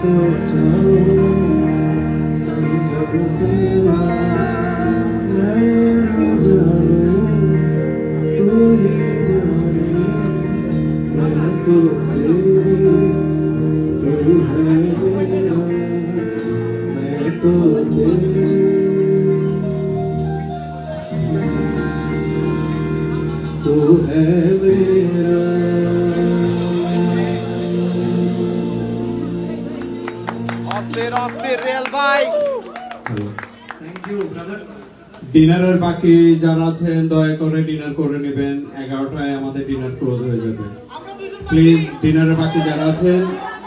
तो चाहूं संभव तेरा मैं ना जानूं तू ही जाने मैं तो तेरी तू है मेरा मैं तो तेरी तू है मेरा। অস্থির অস্থির রিয়েল ভাই। Thank you brother. ডিনারের বাকি যারা আছেন দয়া করে ডিনার করে নেবেন, 11টায় আমাদের ডিনার ক্লোজ হয়ে যাবে। প্লিজ ডিনারের বাকি যারা আছেন